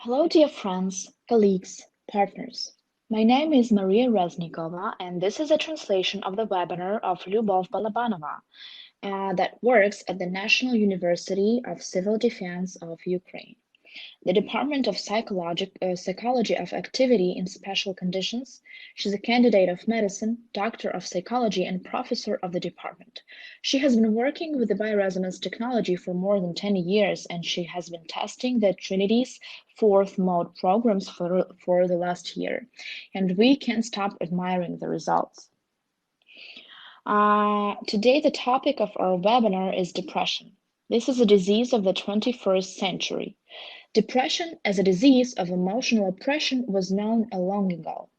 Hello, dear friends, colleagues, partners. My name is Maria Reznikova, and this is a translation of the webinar of Lyubov Balabanova that works at the National University of Civil Defense of Ukraine. The Department of Psychology of Activity in Special Conditions. She's a candidate of medicine, doctor of psychology, and professor of the department. She has been working with the bioresonance technology for more than 10 years, and she has been testing the Trinity's fourth mode programs for the last year. And we can't stop admiring the results. Today, the topic of our webinar is depression. This is a disease of the 21st century. Depression as a disease of emotional oppression was known long ago,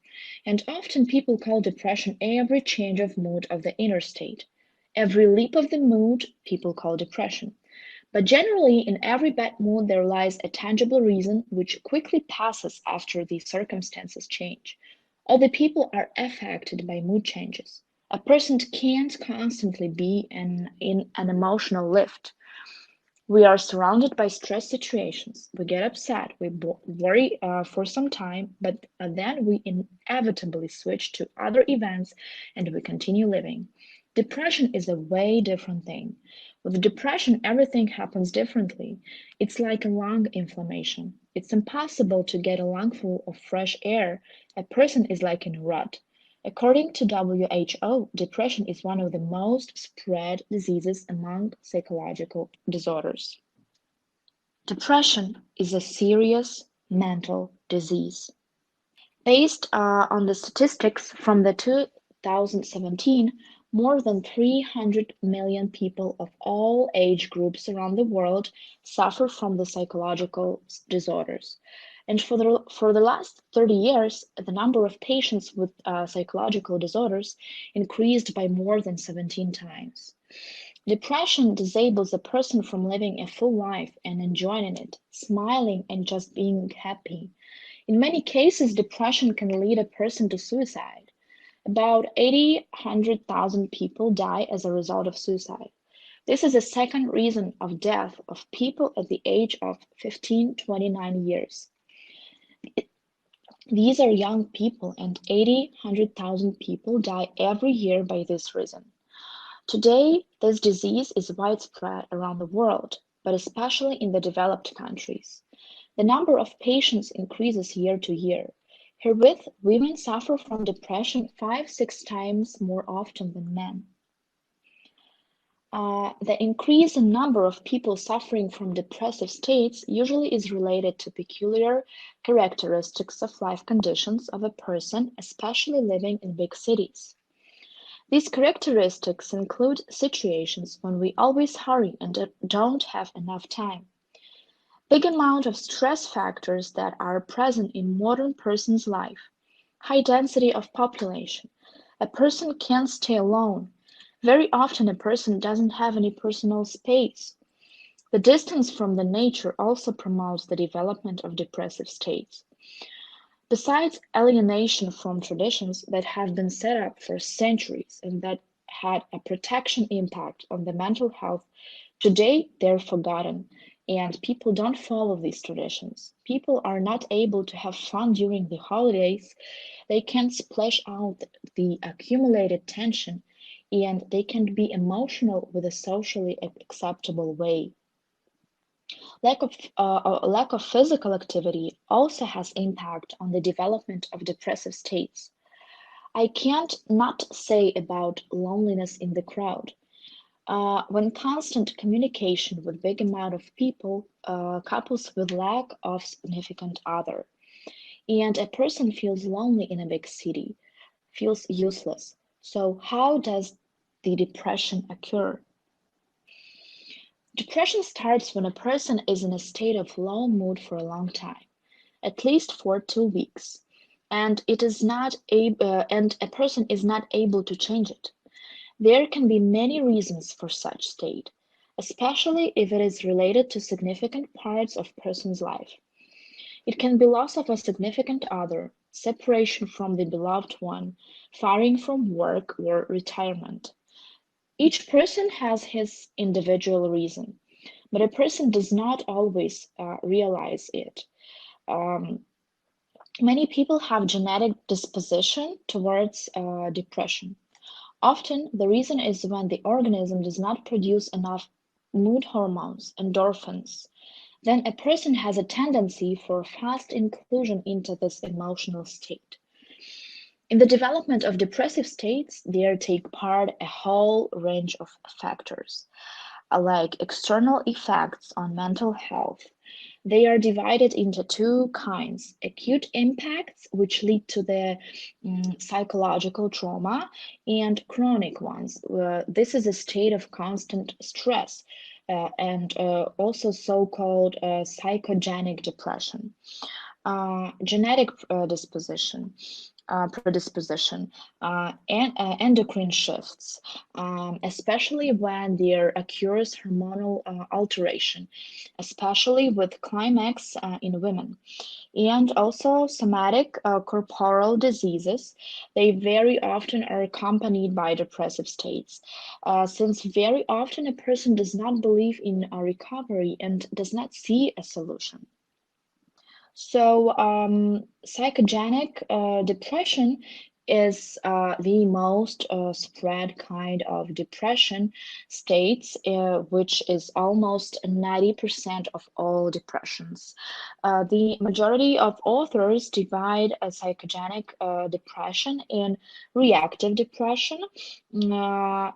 and often people call depression every change of mood of the inner state. Every leap of the mood people call depression. But generally, in every bad mood there lies a tangible reason which quickly passes after the circumstances change. All the people are affected by mood changes. A person can't constantly be in an emotional lift. We are surrounded by stress situations. We get upset, we worry for some time, but then we inevitably switch to other events and we continue living. Depression is a way different thing. With depression, everything happens differently. It's like a lung inflammation. It's impossible to get a lungful of fresh air. A person is like in a rut. According to WHO, depression is one of the most spread diseases among psychological disorders. Depression is a serious mental disease. Based on the statistics from the 2017, more than 300 million people of all age groups around the world suffer from the psychological disorders. And for the last 30 years, the number of patients with psychological disorders increased by more than 17 times. Depression disables a person from living a full life and enjoying it, smiling and just being happy. In many cases, depression can lead a person to suicide. About 100,000 people die as a result of suicide. This is the second reason of death of people at the age of 15 to 29 years. These are young people, and 100,000 people die every year by this reason. Today, this disease is widespread around the world, but especially in the developed countries. The number of patients increases year to year. Herewith, women suffer from depression 5-6 times more often than men. The increase in number of people suffering from depressive states usually is related to peculiar characteristics of life conditions of a person, especially living in big cities. These characteristics include situations when we always hurry and don't have enough time. Big amount of stress factors that are present in modern person's life. High density of population. A person can't stay alone. Very often a person doesn't have any personal space. The distance from the nature also promotes the development of depressive states. Besides alienation from traditions that have been set up for centuries and that had a protection impact on the mental health, today they're forgotten and people don't follow these traditions. People are not able to have fun during the holidays. They can't splash out the accumulated tension and they can be emotional with a socially acceptable way. Lack of physical activity also has impact on the development of depressive states. I can't not say about loneliness in the crowd. When constant communication with big amount of people couples with lack of significant other, and a person feels lonely in a big city, feels useless. So how does the depression occur? Depression starts when a person is in a state of low mood for a long time, at least for 2 weeks, and and a person is not able to change it. There can be many reasons for such state, especially if it is related to significant parts of person's life. It can be loss of a significant other, separation from the beloved one, firing from work, or retirement. Each person has his individual reason, but a person does not always realize it. Many people have genetic disposition towards depression. Often, the reason is when the organism does not produce enough mood hormones, endorphins. Then a person has a tendency for fast inclusion into this emotional state. In the development of depressive states, there take part a whole range of factors, like external effects on mental health. They are divided into two kinds: acute impacts, which lead to the psychological trauma, and chronic ones. This is a state of constant stress and also so-called psychogenic depression. Genetic predisposition, and endocrine shifts, especially when there occurs hormonal alteration, especially with climax in women, and also somatic corporal diseases. They very often are accompanied by depressive states, since very often a person does not believe in a recovery and does not see a solution. So, psychogenic depression is the most spread kind of depression states, which is almost 90% of all depressions. The majority of authors divide a psychogenic depression in reactive depression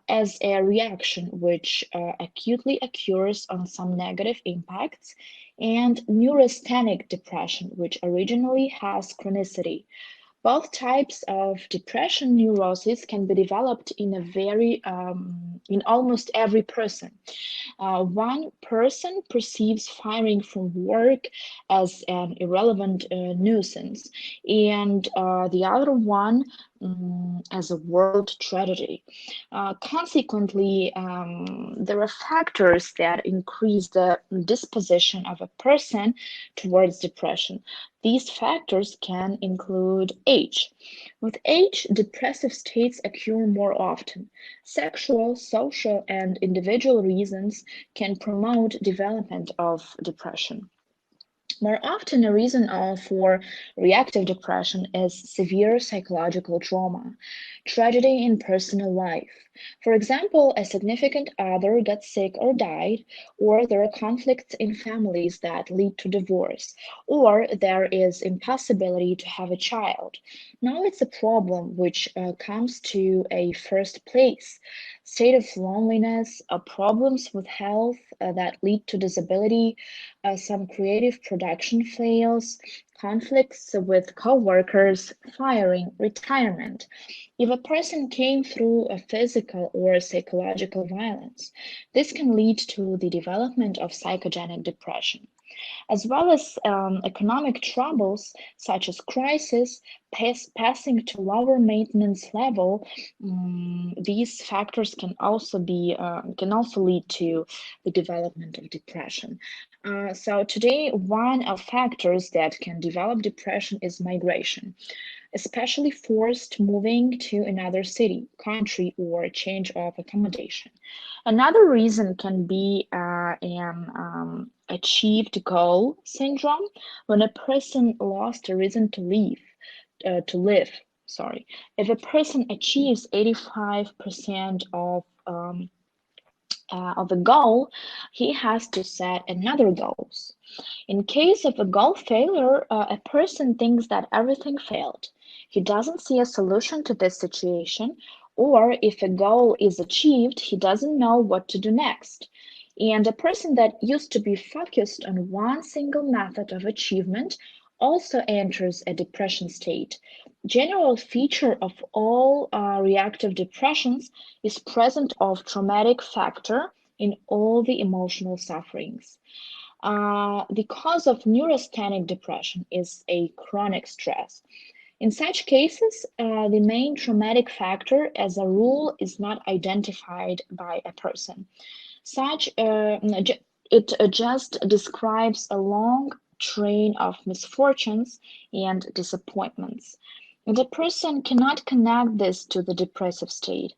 as a reaction which acutely occurs on some negative impacts, and neurasthenic depression, which originally has chronicity. Both types of depression neurosis can be developed in almost every person. One person perceives firing from work as an irrelevant nuisance, and the other one as a world tragedy. Consequently, there are factors that increase the disposition of a person towards depression. These factors can include age. With age, depressive states occur more often. Sexual, social, and individual reasons can promote development of depression. More often, a reason for reactive depression is severe psychological trauma, tragedy in personal life. For example, a significant other got sick or died, or there are conflicts in families that lead to divorce, or there is impossibility to have a child. Now it's a problem which comes to a first place. State of loneliness, problems with health that lead to disability, some creative production fails, conflicts with coworkers, firing, retirement. If a person came through a physical or psychological violence, this can lead to the development of psychogenic depression, as well as economic troubles such as crisis, passing to lower maintenance level. These factors can also lead to the development of depression. So today, one of factors that can develop depression is migration, especially forced moving to another city, country, or change of accommodation. Another reason can be an achieved goal syndrome, when a person lost a reason to live. Sorry, if a person achieves 85% of a goal, he has to set another goals. In case of a goal failure, a person thinks that everything failed. He doesn't see a solution to this situation, or if a goal is achieved, he doesn't know what to do next. And a person that used to be focused on one single method of achievement also enters a depression state. General feature of all reactive depressions is presence of traumatic factor in all the emotional sufferings. The cause of neurasthenic depression is a chronic stress. In such cases, the main traumatic factor, as a rule, is not identified by a person. Such it just describes a long train of misfortunes and disappointments. The person cannot connect this to the depressive state.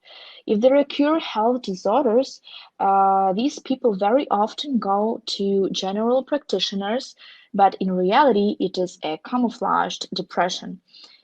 If there occur health disorders, these people very often go to general practitioners but in reality, it is a camouflaged depression.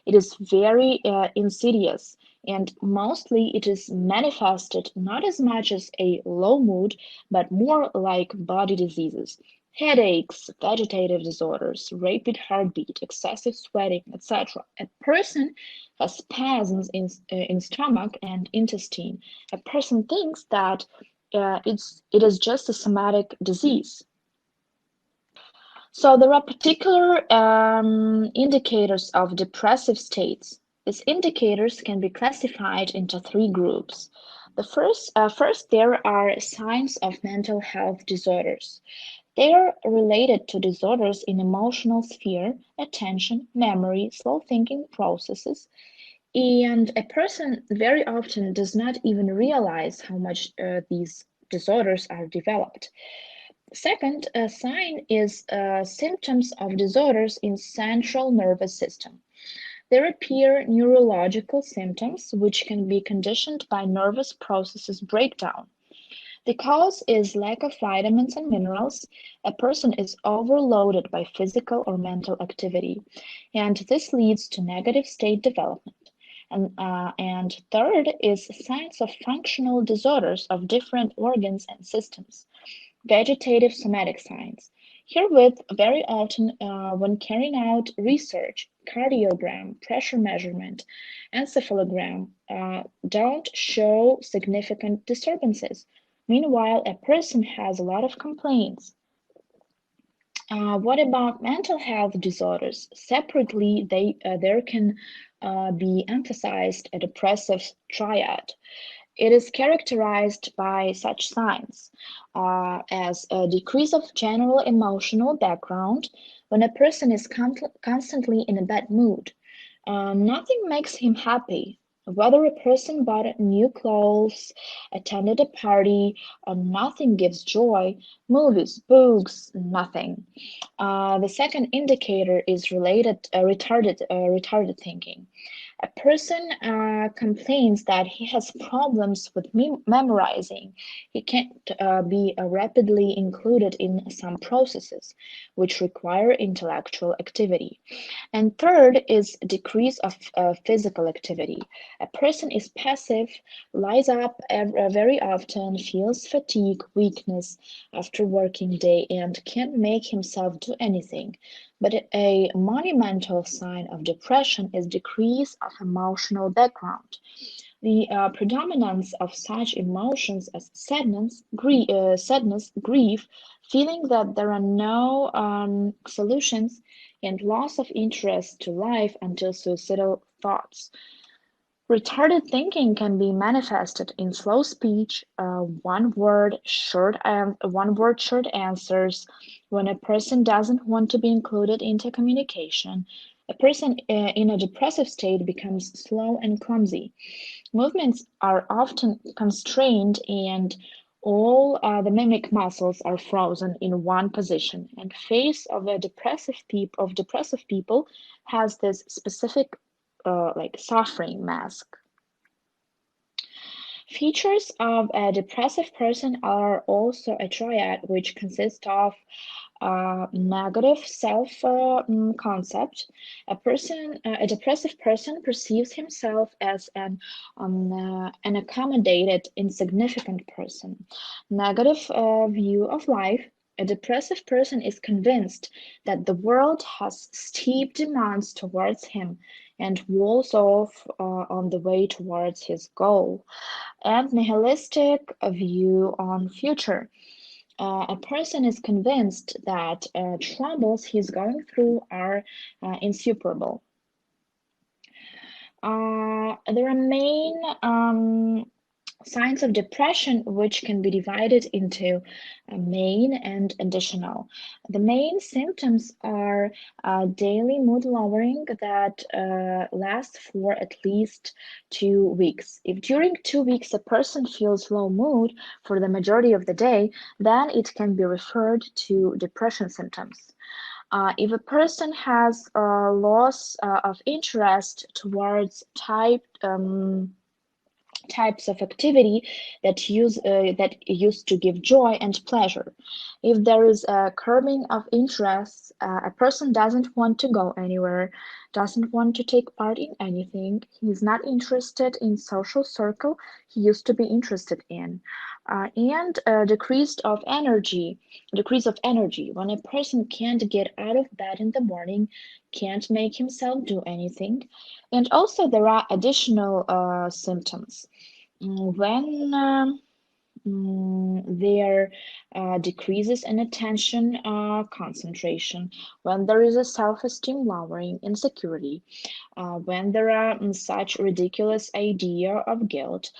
It is very insidious, and mostly it is manifested not as much as a low mood, but more like body diseases. Headaches, vegetative disorders, rapid heartbeat, excessive sweating, etc. A person has spasms in stomach and intestine. A person thinks that it is just a somatic disease. So there are particular indicators of depressive states. These indicators can be classified into three groups. First, there are signs of mental health disorders. They are related to disorders in emotional sphere, attention, memory, slow thinking processes, and a person very often does not even realize how much these disorders are developed. Second, a sign is symptoms of disorders in central nervous system. There appear neurological symptoms which can be conditioned by nervous processes breakdown. The cause is lack of vitamins and minerals. A person is overloaded by physical or mental activity, and this leads to negative state development. And third is signs of functional disorders of different organs and systems. Vegetative somatic signs. Herewith, very often when carrying out research, cardiogram, pressure measurement, encephalogram don't show significant disturbances. Meanwhile, a person has a lot of complaints. What about mental health disorders? Separately, there can be emphasized a depressive triad. It is characterized by such signs as a decrease of general emotional background when a person is constantly in a bad mood. Nothing makes him happy. Whether a person bought new clothes, attended a party, or nothing gives joy, movies, books, nothing. The second indicator is retarded thinking. A person complains that he has problems with memorizing. He can't be rapidly included in some processes which require intellectual activity. And third is decrease of physical activity. A person is passive, lies up very often, feels fatigue, weakness after working day, and can't make himself do anything. But a monumental sign of depression is decrease of emotional background. The predominance of such emotions as sadness, grief, feeling that there are no solutions, and loss of interest to life until suicidal thoughts. Retarded thinking can be manifested in slow speech, one word short answers, when a person doesn't want to be included into communication. A person in a depressive state becomes slow and clumsy. Movements are often constrained and all the mimic muscles are frozen in one position, and face of depressive people has this specific like suffering mask. Features of a depressive person are also a triad which consists of negative self concept. A depressive person perceives himself as an accommodated, insignificant person. Negative view of life. A depressive person is convinced that the world has steep demands towards him and walls off on the way towards his goal. And nihilistic view on future. A person is convinced that troubles he's going through are insuperable. There are main signs of depression which can be divided into main and additional. The main symptoms are daily mood lowering that lasts for at least 2 weeks. If during 2 weeks a person feels low mood for the majority of the day, then it can be referred to depression symptoms. If a person has a loss of interest towards types of activity that used to give joy and pleasure. If there is a curbing of interests, a person doesn't want to go anywhere, doesn't want to take part in anything. He's not interested in social circle he used to be interested in. And decrease of energy. When a person can't get out of bed in the morning, can't make himself do anything. And also there are additional symptoms. When there decreases in attention concentration, when there is a self-esteem lowering, insecurity, when there are such ridiculous idea of guilt,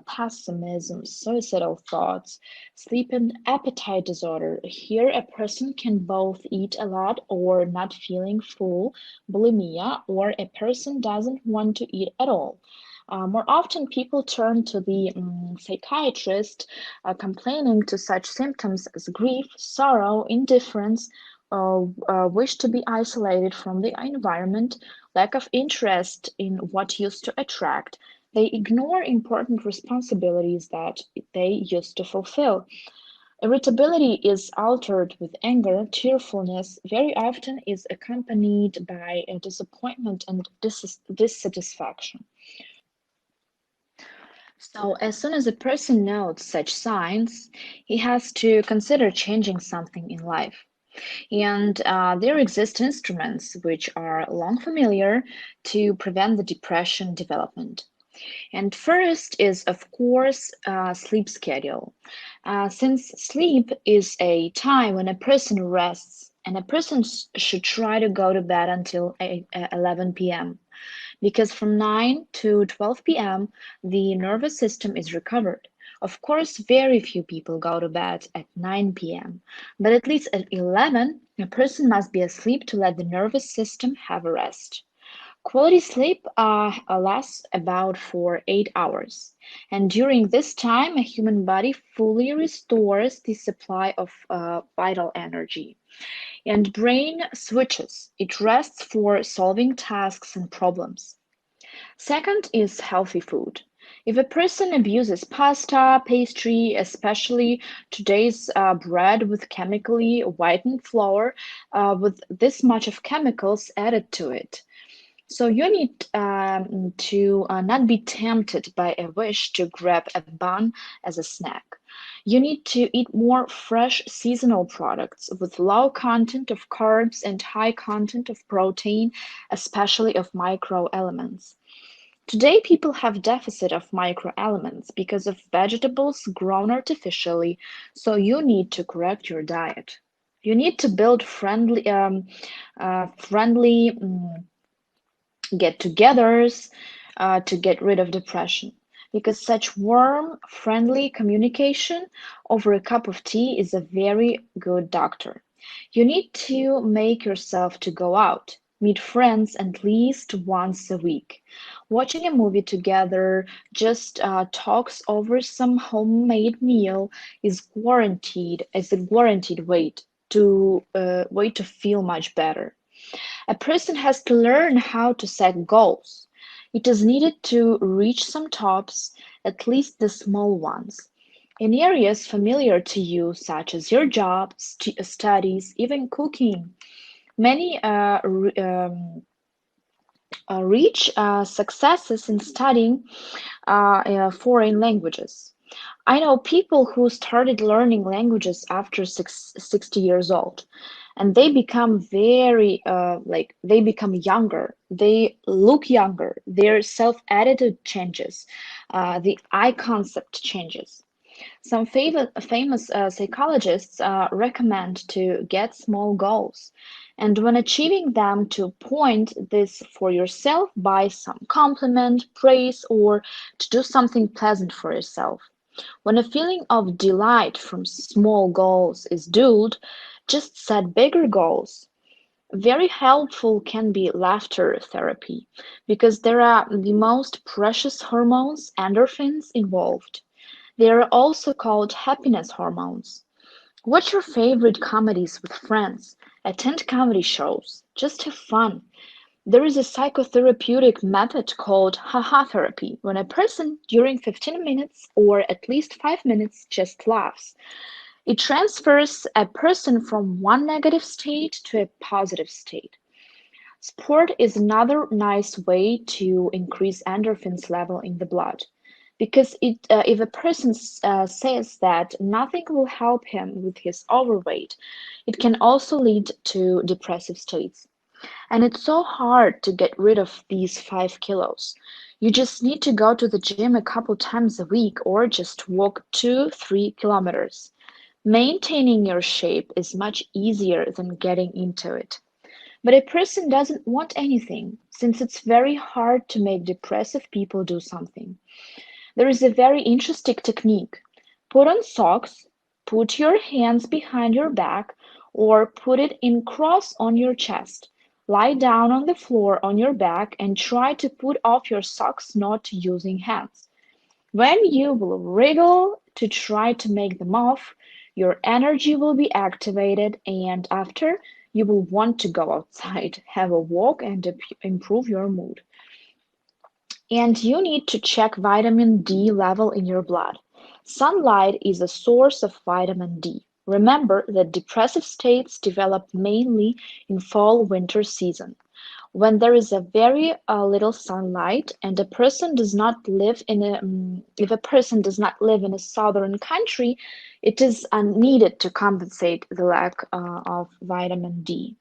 pessimism, suicidal thoughts, sleep and appetite disorder. Here a person can both eat a lot or not feeling full, bulimia, or a person doesn't want to eat at all. More often, people turn to the psychiatrist, complaining to such symptoms as grief, sorrow, indifference, wish to be isolated from the environment, lack of interest in what used to attract. They ignore important responsibilities that they used to fulfill. Irritability is altered with anger. Tearfulness very often is accompanied by a disappointment and dissatisfaction. So, as soon as a person notes such signs, he has to consider changing something in life. And there exist instruments which are long familiar to prevent the depression development. And first is, of course, sleep schedule. Since sleep is a time when a person rests, and a person should try to go to bed until 11 p.m. because from 9 to 12 p.m. the nervous system is recovered. Of course, very few people go to bed at 9 p.m., but at least at 11, a person must be asleep to let the nervous system have a rest. Quality sleep lasts about for 8 hours, and during this time, a human body fully restores the supply of vital energy. And brain switches. It rests for solving tasks and problems. Second is healthy food. If a person abuses pasta, pastry, especially today's bread with chemically whitened flour, with this much of chemicals added to it, so you need to not be tempted by a wish to grab a bun as a snack. You need to eat more fresh seasonal products with low content of carbs and high content of protein, especially of microelements. Today, people have deficit of microelements because of vegetables grown artificially, so you need to correct your diet. You need to build friendly get-togethers to get rid of depression. Because such warm, friendly communication over a cup of tea is a very good doctor. You need to make yourself to go out, meet friends at least once a week. Watching a movie together, just talks over some homemade meal is a guaranteed way to feel much better. A person has to learn how to set goals. It is needed to reach some tops, at least the small ones, in areas familiar to you, such as your job, studies, even cooking. Many reach successes in studying foreign languages. I know people who started learning languages after 60 years old, and they become very they become younger, they look younger, their self-attitude changes, the eye concept changes. Some famous psychologists recommend to get small goals, and when achieving them, to point this for yourself by some compliment, praise, or to do something pleasant for yourself. When a feeling of delight from small goals is dulled, just set bigger goals. Very helpful can be laughter therapy because there are the most precious hormones, endorphins, involved. They are also called happiness hormones. Watch your favorite comedies with friends. Attend comedy shows. Just have fun. There is a psychotherapeutic method called haha therapy, when a person during 15 minutes or at least 5 minutes just laughs. It transfers a person from one negative state to a positive state. Sport is another nice way to increase endorphins level in the blood because if a person says that nothing will help him with his overweight, it can also lead to depressive states. And it's so hard to get rid of these 5 kilos. You just need to go to the gym a couple times a week or just walk 2, 3 kilometers. Maintaining your shape is much easier than getting into it. But a person doesn't want anything, since it's very hard to make depressive people do something. There is a very interesting technique. Put on socks, put your hands behind your back, or put it in cross on your chest. Lie down on the floor on your back and try to put off your socks not using hands. When you will wriggle to try to make them off, your energy will be activated, and after, you will want to go outside, have a walk, and improve your mood. And you need to check vitamin D level in your blood. Sunlight is a source of vitamin D. Remember that depressive states develop mainly in fall-winter season. When there is a very little sunlight and a person does not live in a if a person does not live in a southern country, it is needed to compensate the lack of vitamin D.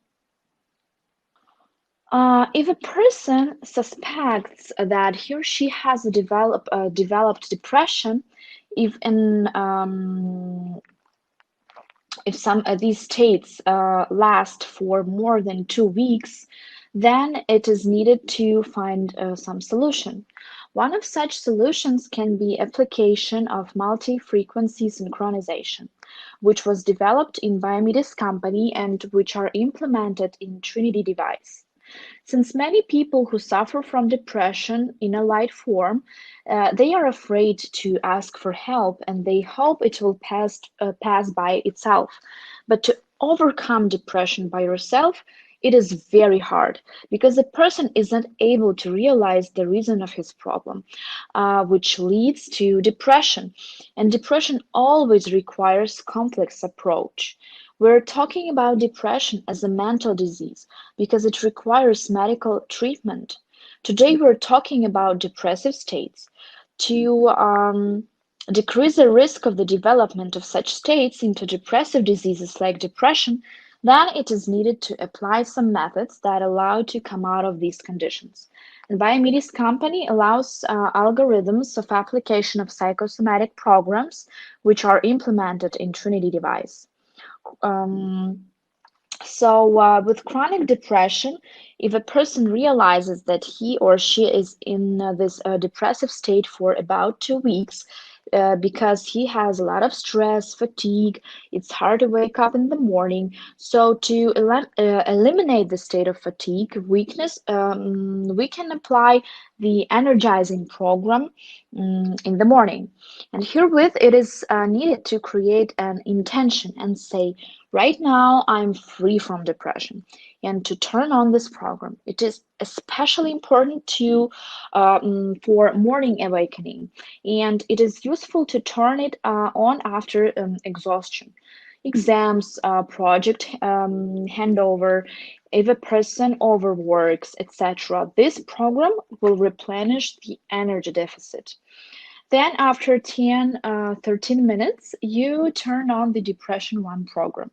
If a person suspects that he or she has developed depression, if in if some of these states last for more than 2 weeks, then it is needed to find some solution. One of such solutions can be application of multi-frequency synchronization, which was developed in Biomedis company and which are implemented in Trinity device. Since many people who suffer from depression in a light form, they are afraid to ask for help and they hope it will pass by itself. But to overcome depression by yourself, it is very hard because the person isn't able to realize the reason of his problem, which leads to depression. And depression always requires complex approach. We're talking about depression as a mental disease because it requires medical treatment. Today, we're talking about depressive states. To decrease the risk of the development of such states into depressive diseases like depression, then it is needed to apply some methods that allow to come out of these conditions. And Biomedis company allows algorithms of application of psychosomatic programs which are implemented in Trinity device. Um, with chronic depression, if a person realizes that he or she is in this depressive state for about 2 weeks, because he has a lot of stress, fatigue, it's hard to wake up in the morning. So, to eliminate the state of fatigue, weakness, we can apply the energizing program in the morning. And herewith, it is needed to create an intention and say, right now, I'm free from depression. And to turn on this program, it is especially important for morning awakening. And it is useful to turn it on after exhaustion. Exams, project handover, if a person overworks, etc. This program will replenish the energy deficit. Then after 13 minutes, you turn on the Depression 1 program.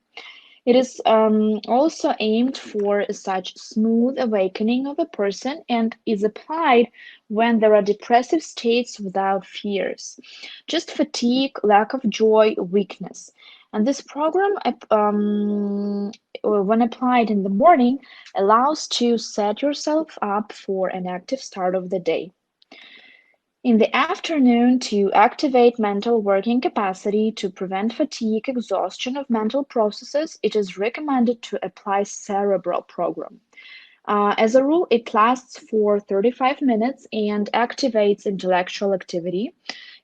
It is also aimed for such smooth awakening of a person and is applied when there are depressive states without fears, just fatigue, lack of joy, weakness. And this program, when applied in the morning, allows to set yourself up for an active start of the day. In the afternoon, to activate mental working capacity to prevent fatigue, exhaustion of mental processes, it is recommended to apply cerebral program. As a rule, it lasts for 35 minutes and activates intellectual activity.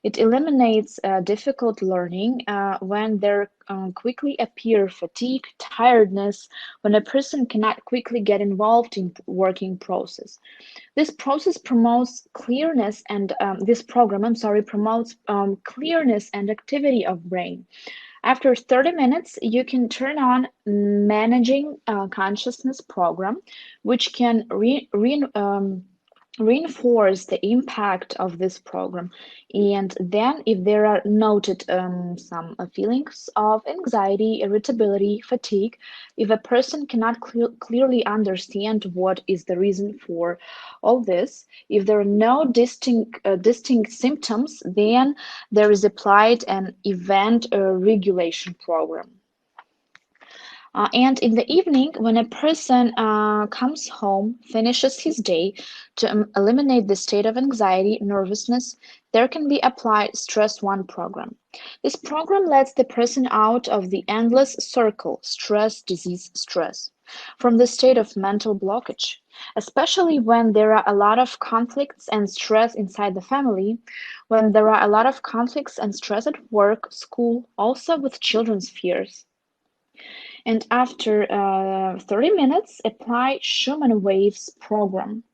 It eliminates difficult learning when there quickly appear fatigue, tiredness, when a person cannot quickly get involved in working process. This process promotes clearness and this program, I'm sorry, promotes clearness and activity of brain. After 30 minutes, you can turn on Managing Consciousness program, which can reinforce the impact of this program. And then, if there are noted some feelings of anxiety, irritability, fatigue, if a person cannot clearly understand what is the reason for all this, if there are no distinct symptoms, then there is applied an event regulation program. And in the evening, when a person comes home, finishes his day, to eliminate the state of anxiety, nervousness, there can be applied Stress One program. This program lets the person out of the endless circle, stress, disease, stress, from the state of mental blockage. Especially when there are a lot of conflicts and stress inside the family, when there are a lot of conflicts and stress at work, school, also with children's fears. And after 30 minutes, apply Schumann Waves program.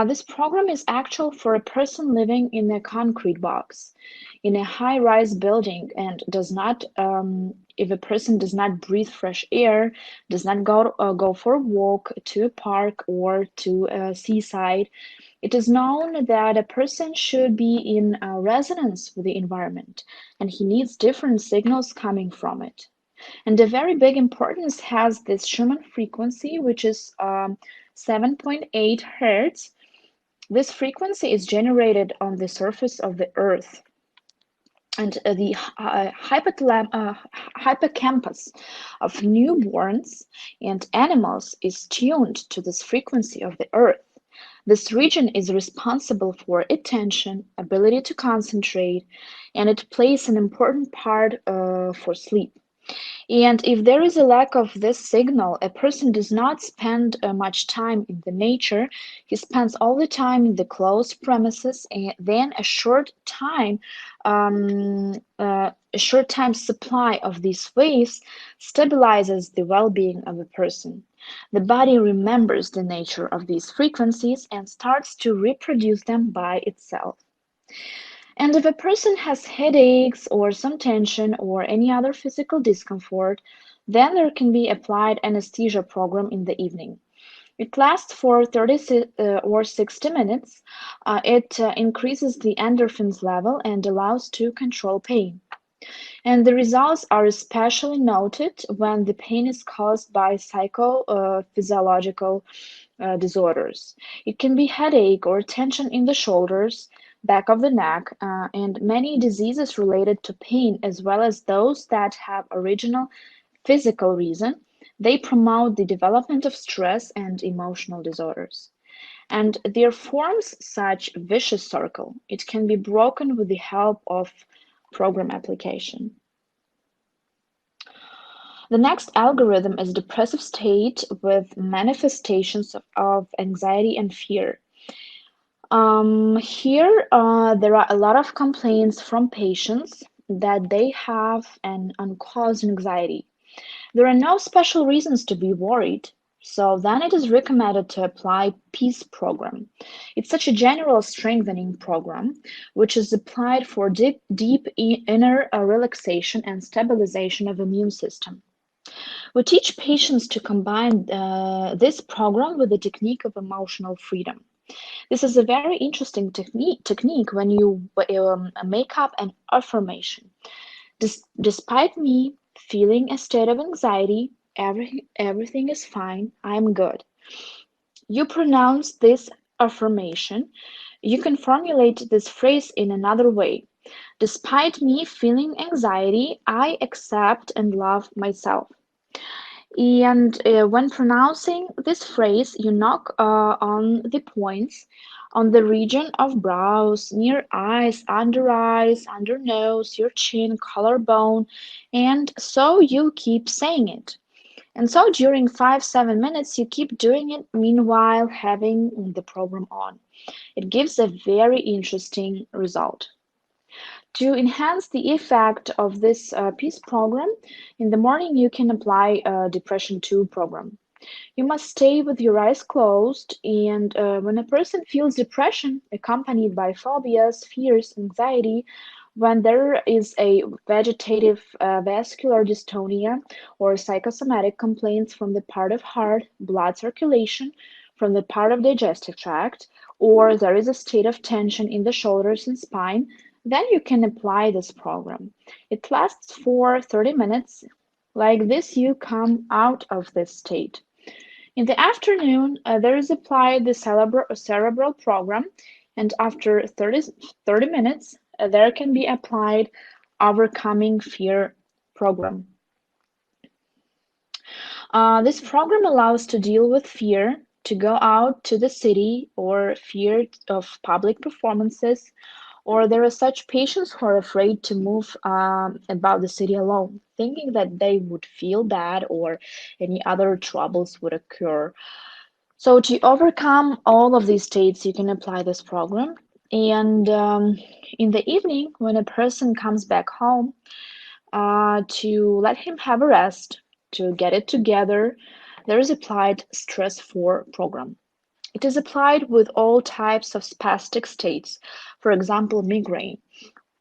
This program is actual for a person living in a concrete box, in a high-rise building, and does not, if a person does not breathe fresh air, does not go for a walk to a park or to a seaside, it is known that a person should be in resonance with the environment, and he needs different signals coming from it. And a very big importance has this Schumann frequency, which is 7.8 hertz. This frequency is generated on the surface of the Earth. And the hippocampus of newborns and animals is tuned to this frequency of the Earth. This region is responsible for attention, ability to concentrate, and it plays an important part for sleep. And if there is a lack of this signal, a person does not spend much time in the nature. He spends all the time in the closed premises, and then a short time supply of these waves stabilizes the well-being of a person. The body remembers the nature of these frequencies and starts to reproduce them by itself. And if a person has headaches or some tension or any other physical discomfort, then there can be applied anesthesia program in the evening. It lasts for 30 or 60 minutes. It increases the endorphins level and allows to control pain. And the results are especially noted when the pain is caused by psychophysiological disorders. It can be headache or tension in the shoulders, back of the neck, and many diseases related to pain, as well as those that have original physical reason. They promote the development of stress and emotional disorders. And their forms such vicious circle. It can be broken with the help of program application. The next algorithm is depressive state with manifestations of anxiety and fear. Here, there are a lot of complaints from patients that they have an uncaused anxiety. There are no special reasons to be worried, so then it is recommended to apply PEACE program. It's such a general strengthening program, which is applied for deep inner relaxation and stabilization of immune system. We teach patients to combine this program with the technique of emotional freedom. This is a very interesting technique when you make up an affirmation. Despite me feeling a state of anxiety, everything is fine, I'm good. You pronounce this affirmation. You can formulate this phrase in another way. Despite me feeling anxiety, I accept and love myself. And when pronouncing this phrase, you knock on the points on the region of brows, near eyes, under nose, your chin, collarbone, and so you keep saying it. And so during 5-7 minutes, you keep doing it, meanwhile having the program on. It gives a very interesting result. To enhance the effect of this peace program, in the morning you can apply a Depression 2 program. You must stay with your eyes closed, and when a person feels depression accompanied by phobias, fears, anxiety, when there is a vegetative vascular dystonia or psychosomatic complaints from the part of heart, blood circulation, from the part of digestive tract, or there is a state of tension in the shoulders and spine, then you can apply this program. It lasts for 30 minutes. Like this, you come out of this state. In the afternoon, there is applied the cerebral program, and after 30 minutes, there can be applied overcoming fear program. This program allows to deal with fear, to go out to the city, or fear of public performances, or there are such patients who are afraid to move about the city alone, thinking that they would feel bad or any other troubles would occur. So to overcome all of these states, you can apply this program. And in the evening, when a person comes back home, to let him have a rest, to get it together, there is applied stress 4 program. It is applied with all types of spastic states, for example, migraine,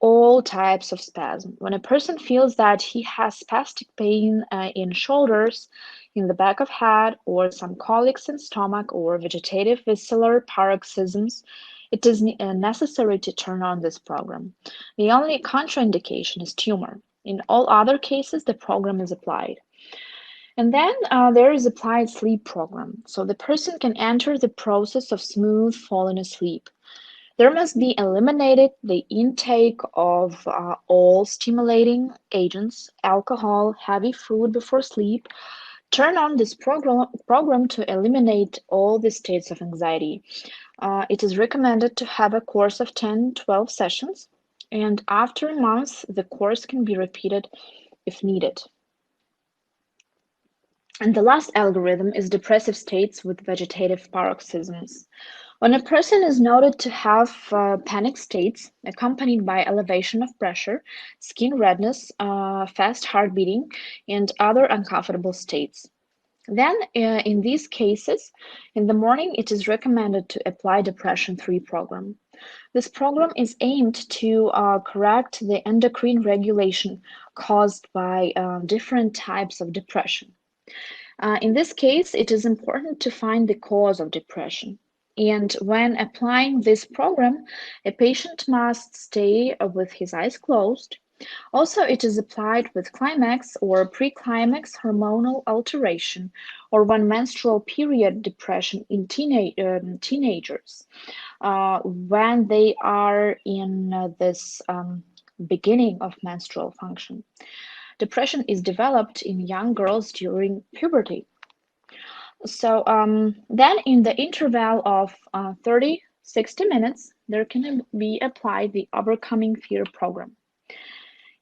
all types of spasm. When a person feels that he has spastic pain in shoulders, in the back of head, or some colics in stomach, or vegetative visceral paroxysms, it is necessary to turn on this program. The only contraindication is tumor. In all other cases, the program is applied. And then there is applied sleep program. So the person can enter the process of smooth falling asleep. There must be eliminated the intake of all stimulating agents, alcohol, heavy food before sleep. Turn on this program to eliminate all the states of anxiety. It is recommended to have a course of 10-12 sessions, and after a month, the course can be repeated if needed. And the last algorithm is depressive states with vegetative paroxysms. When a person is noted to have panic states accompanied by elevation of pressure, skin redness, fast heart beating, and other uncomfortable states, then in these cases, in the morning, it is recommended to apply Depression 3 program. This program is aimed to correct the endocrine regulation caused by different types of depression. In this case, it is important to find the cause of depression. And when applying this program, a patient must stay with his eyes closed. Also, it is applied with climax or pre-climax hormonal alteration or when menstrual period depression in teenagers, when they are in this beginning of menstrual function. Depression is developed in young girls during puberty. So then in the interval of 30-60 minutes, there can be applied the Overcoming Fear program.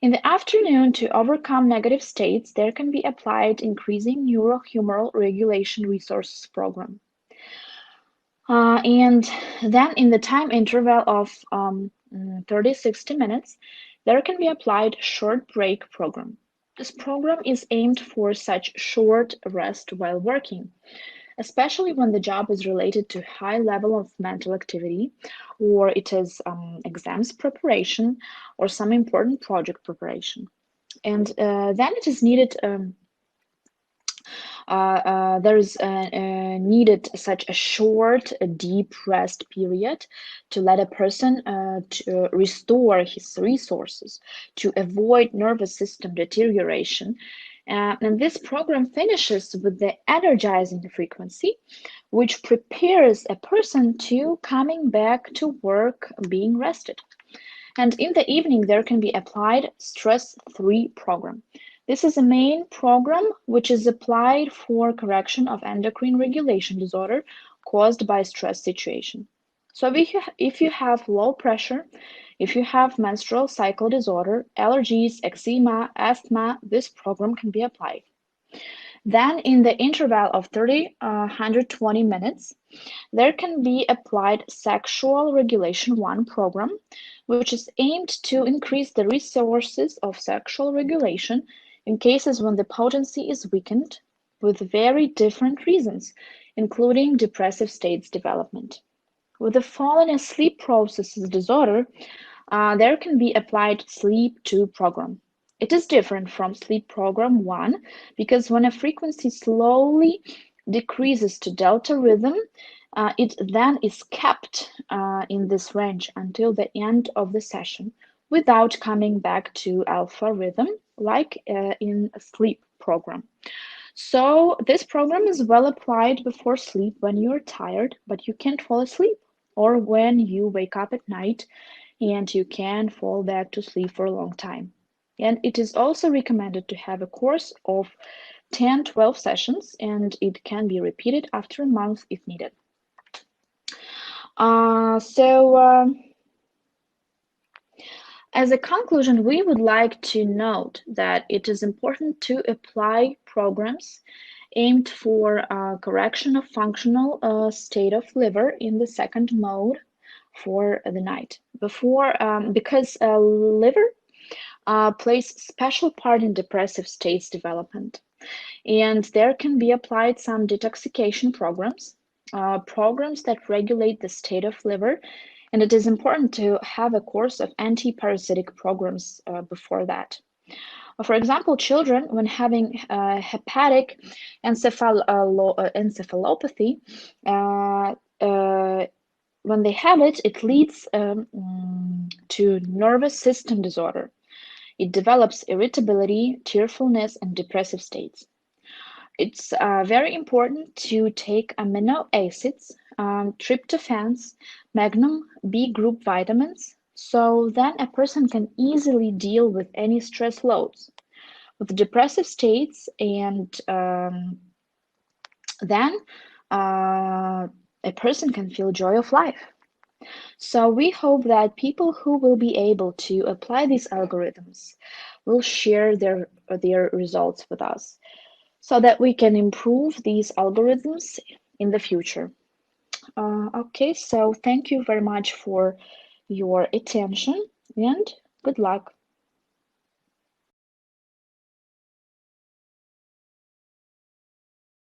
In the afternoon, to overcome negative states, there can be applied Increasing Neurohumoral Regulation Resources program. And then in the time interval of 30-60 minutes, there can be applied Short Break program. This program is aimed for such short rest while working, especially when the job is related to high level of mental activity, or it is exams preparation, or some important project preparation. And then it is needed there is needed such a short, deep rest period to let a person to restore his resources, to avoid nervous system deterioration. And this program finishes with the energizing frequency, which prepares a person to coming back to work being rested. And in the evening, there can be applied Stress 3 program. This is a main program which is applied for correction of endocrine regulation disorder caused by stress situation. So if you have low pressure, if you have menstrual cycle disorder, allergies, eczema, asthma, this program can be applied. Then in the interval of 30, 120 minutes, there can be applied Sexual Regulation 1 program, which is aimed to increase the resources of sexual regulation in cases when the potency is weakened with very different reasons, including depressive states development. With the falling asleep processes disorder, there can be applied Sleep 2 program. It is different from Sleep Program 1 because when a frequency slowly decreases to delta rhythm, it then is kept in this range until the end of the session without coming back to alpha rhythm like in a sleep program. So this program is well applied before sleep when you're tired but you can't fall asleep, or when you wake up at night and you can fall back to sleep for a long time. And it is also recommended to have a course of 10-12 sessions, and it can be repeated after a month if needed. As a conclusion, we would like to note that it is important to apply programs aimed for correction of functional state of liver in the second mode for the night. Because liver plays special part in depressive states development, and there can be applied some detoxification programs, programs that regulate the state of liver, and it is important to have a course of anti-parasitic programs before that. For example, children, when having hepatic encephalopathy, uh, uh, when they have it, it leads to nervous system disorder. It develops irritability, tearfulness, and depressive states. It's very important to take amino acids, tryptophans, magnesium, B group vitamins, so then a person can easily deal with any stress loads. With depressive states, and then a person can feel joy of life. So we hope that people who will be able to apply these algorithms will share their results with us so that we can improve these algorithms in the future. Okay, so thank you very much for your attention and good luck.